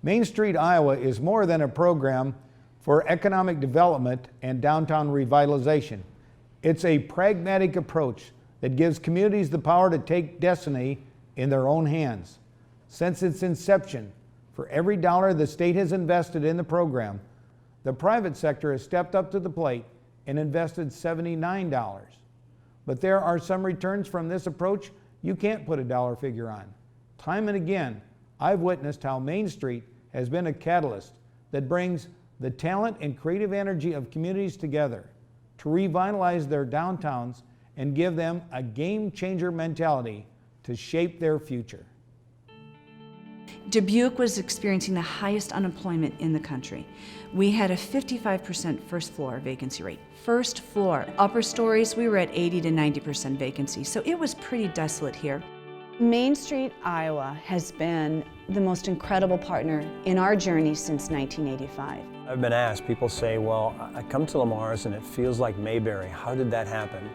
Main Street, Iowa is more than a program for economic development and downtown revitalization. It's a pragmatic approach that gives communities the power to take destiny in their own hands. Since its inception, for every dollar the state has invested in the program, the private sector has stepped up to the plate and invested $79. But there are some returns from this approach you can't put a dollar figure on. Time and again, I've witnessed how Main Street has been a catalyst that brings the talent and creative energy of communities together to revitalize their downtowns and give them a game-changer mentality to shape their future. Dubuque was experiencing the highest unemployment in the country. We had a 55% first floor vacancy rate. First floor. Upper stories, we were at 80 to 90% vacancy, so it was pretty desolate here. Main Street, Iowa has been the most incredible partner in our journey since 1985. I've been asked, people say, well, I come to Lamar's and it feels like Mayberry. How did that happen?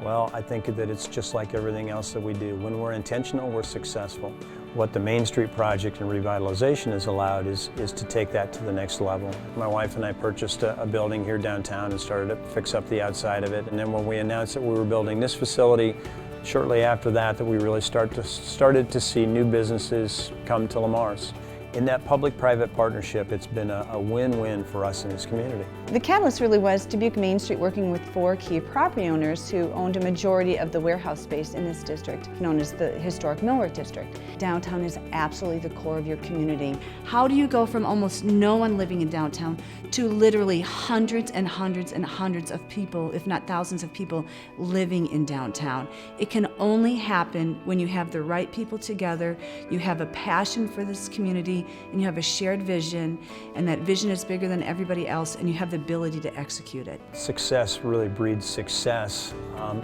Well, I think that it's just like everything else that we do. When we're intentional, we're successful. What the Main Street project and revitalization has allowed is to take that to the next level. My wife and I purchased a building here downtown and started to fix up the outside of it. And then when we announced that we were building this facility, shortly after that we really started to see new businesses come to Lamar's. In that public-private partnership, it's been a win-win for us in this community. The catalyst really was Dubuque Main Street working with 4 key property owners who owned a majority of the warehouse space in this district, known as the historic Millwork District. Downtown is absolutely the core of your community. How do you go from almost no one living in downtown to literally hundreds and hundreds and hundreds of people, if not thousands of people, living in downtown? It can only happen when you have the right people together, you have a passion for this community, and you have a shared vision, and that vision is bigger than everybody else, and you have the ability to execute it. Success really breeds success.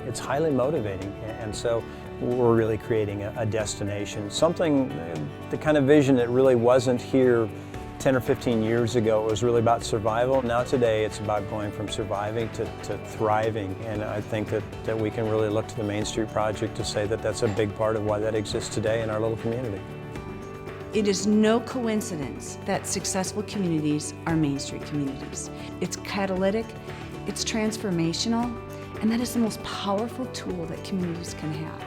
It's highly motivating, and so we're really creating a destination. Something, the kind of vision that really wasn't here 10 or 15 years ago. It was really about survival. Now today it's about going from surviving to thriving, and I think that we can really look to the Main Street project to say that that's a big part of why that exists today in our little community. It is no coincidence that successful communities are Main Street communities. It's catalytic, it's transformational, and that is the most powerful tool that communities can have.